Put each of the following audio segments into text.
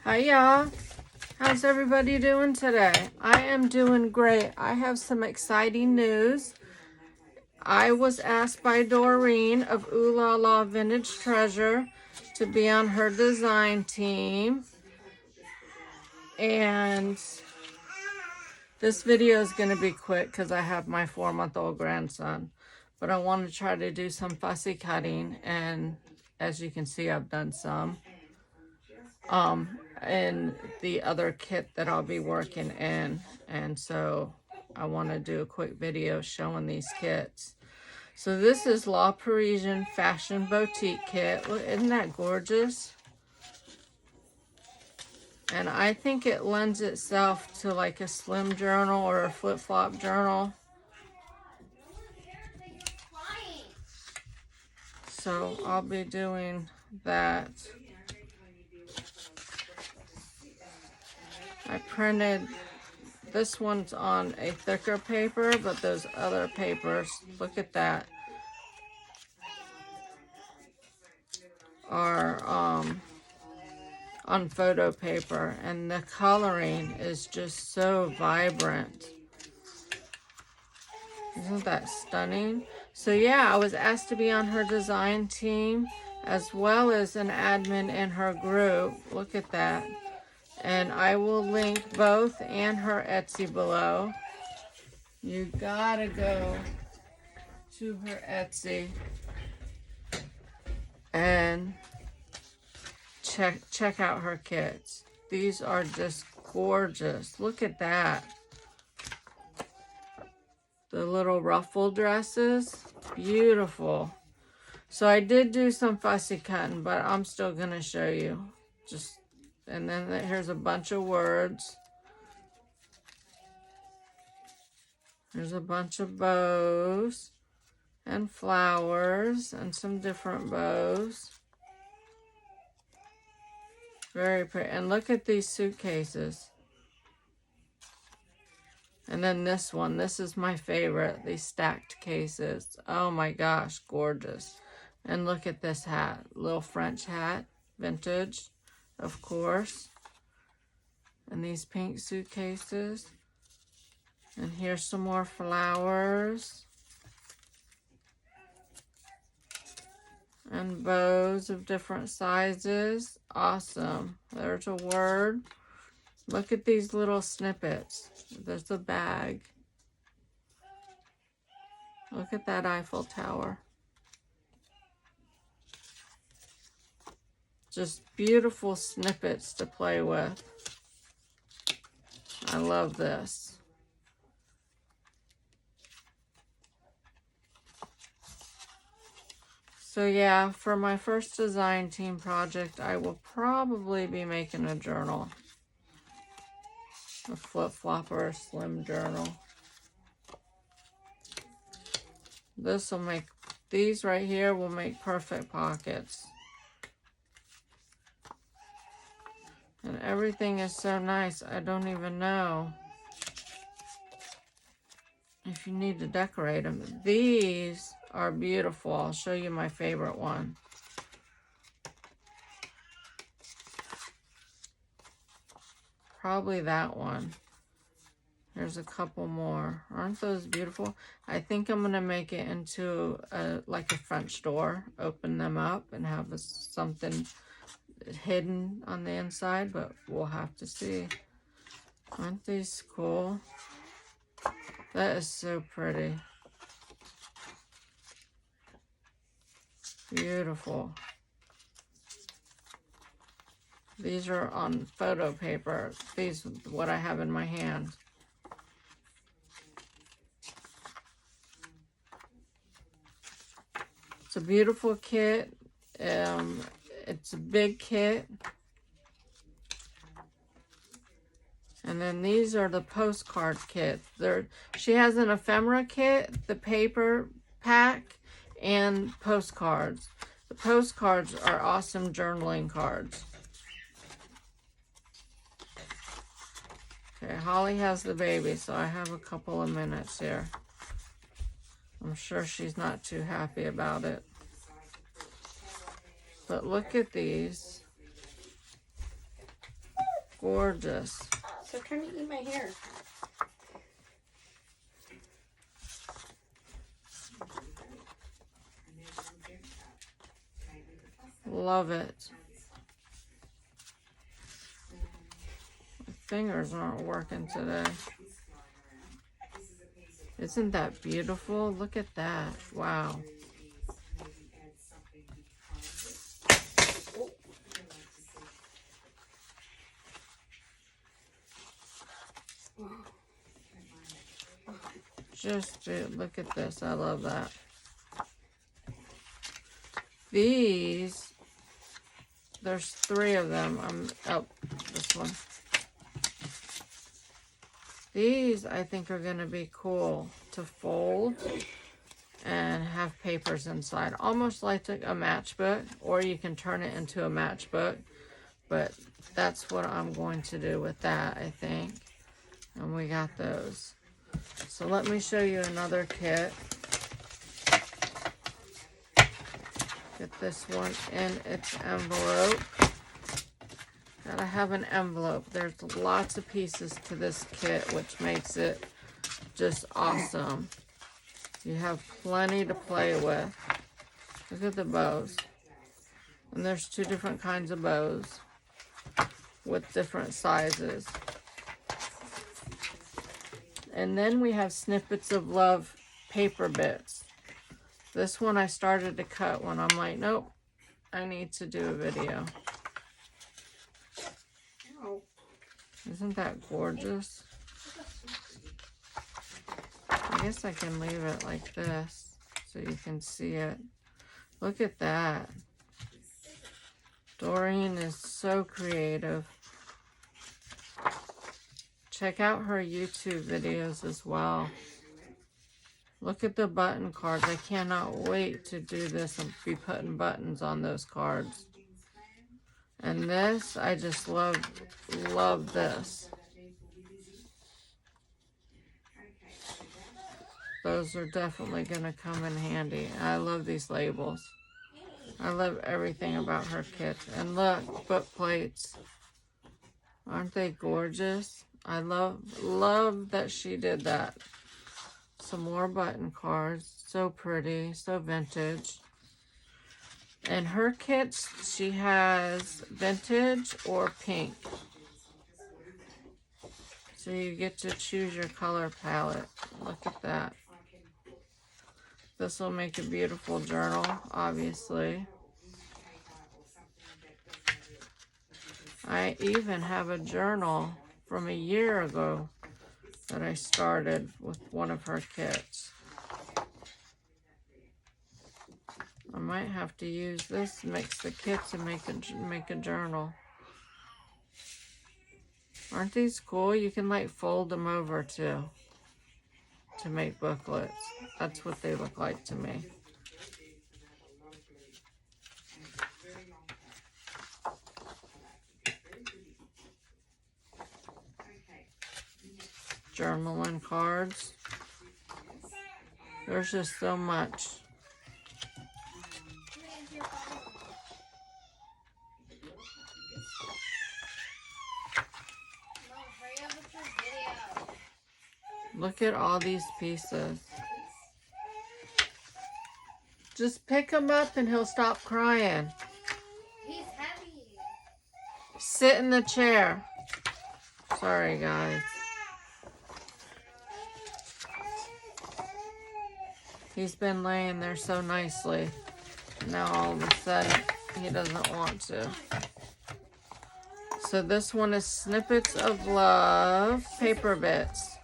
Hi y'all. How's everybody doing today? I am doing great. I have some exciting news. I was asked by Doreen of OohLaLaVintageTreasures to be on her design team. And this video is going to be quick because I have my 4-month-old grandson. But I want to try to do some fussy cutting, and as you can see, I've done some. In the other kit that I'll be working in, and so I want to do a quick video showing these kits. So this is La Parisian Fashion Boutique Kit. Look, isn't that gorgeous? And I think it lends itself to like a slim journal or a flip-flop journal. So I'll be doing that. I printed, this one's on a thicker paper, but those other papers, look at that, are on photo paper, and the coloring is just so vibrant. Isn't that stunning? So yeah, I was asked to be on her design team as well as an admin in her group. Look at that. And I will link both and her Etsy below. You gotta go to her Etsy and check out her kits. These are just gorgeous. Look at that. The little ruffle dresses, beautiful. So I did do some fussy cutting, but I'm still gonna show you. And then here's a bunch of words. There's a bunch of bows and flowers and some different bows. Very pretty. And look at these suitcases. And then this one. This is my favorite. These stacked cases. Oh my gosh, gorgeous. And look at this hat. Little French hat. Vintage, of course. And these pink suitcases. And here's some more flowers. And bows of different sizes. Awesome. There's a word. Look at these little snippets. There's a bag. Look at that Eiffel Tower. Just beautiful snippets to play with. I love this. So yeah, for my first design team project, I will probably be making a journal. A flip-flop or a slim journal. This will make, these right here will make perfect pockets. And everything is so nice, I don't even know if you need to decorate them. These are beautiful. I'll show you my favorite one. Probably that one. There's a couple more. Aren't those beautiful? I think I'm going to make it into like a French door. Open them up and have something hidden on the inside, but we'll have to see. Aren't these cool? That is so pretty. Beautiful. These are on photo paper. These what I have in my hand. It's a beautiful kit. It's a big kit. And then these are the postcard kits. She has an ephemera kit, the paper pack, and postcards. The postcards are awesome journaling cards. Okay, Holly has the baby, so I have a couple of minutes here. I'm sure she's not too happy about it. But look at these. gorgeous. So trying to eat my hair. Love it. My fingers aren't working today. Isn't that beautiful? Look at that. Wow. Just look at this. I love that. These, there's 3 of them. Oh, this one. These I think are going to be cool to fold and have papers inside. Almost like a matchbook, or you can turn it into a matchbook. But that's what I'm going to do with that, I think. And we got those. So let me show you another kit. Get this one in its envelope. Gotta have an envelope. There's lots of pieces to this kit, which makes it just awesome. You have plenty to play with. Look at the bows. And there's 2 different kinds of bows with different sizes. And then we have Snippets of Love paper bits. This one I started to cut when I'm like, nope, I need to do a video. Isn't that gorgeous? I guess I can leave it like this so you can see it. Look at that. Doreen is so creative. Check out her YouTube videos as well. Look at the button cards. I cannot wait to do this and be putting buttons on those cards. And this, I just love this. Those are definitely going to come in handy. I love these labels. I love everything about her kit. And look, book plates. Aren't they gorgeous? I love that she did that. Some more button cards. So pretty, so vintage. And her kits, she has vintage or pink. So you get to choose your color palette. Look at that. This will make a beautiful journal, obviously. I even have a journal from a year ago that I started with one of her kits. I might have to use this, mix the kits, and make a journal. Aren't these cool? You can like fold them over too to make booklets. That's what they look like to me. Journaling cards. There's just so much. Look at all these pieces. Just pick him up and he'll stop crying. He's heavy. Sit in the chair. Sorry, guys. He's been laying there so nicely. Now all of a sudden, he doesn't want to. So this one is Snippets of Love paper bits.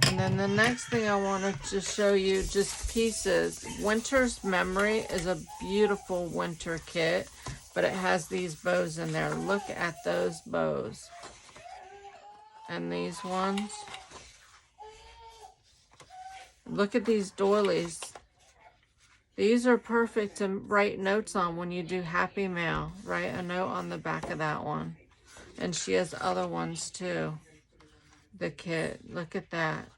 And then the next thing I wanted to show you, just pieces. Winter's Memory is a beautiful winter kit, but it has these bows in there. Look at those bows. And these ones. Look at these doilies. These are perfect to write notes on when you do Happy Mail. Write a note on the back of that one. And she has other ones too. The kit. Look at that.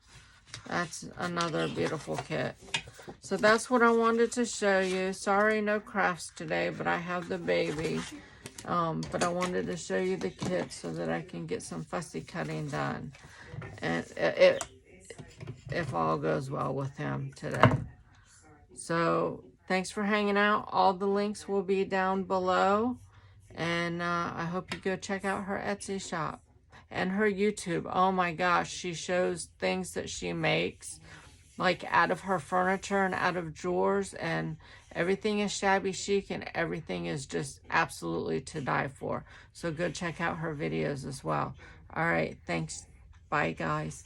That's another beautiful kit. So that's what I wanted to show you. Sorry, no crafts today, but I have the baby. But I wanted to show you the kit so that I can get some fussy cutting done. And if all goes well with him today. So thanks for hanging out. All the links will be down below. And I hope you go check out her Etsy shop and her YouTube. Oh my gosh, she shows things that she makes like out of her furniture and out of drawers, and everything is shabby chic and everything is just absolutely to die for. So go check out her videos as well. All right, thanks. Bye guys.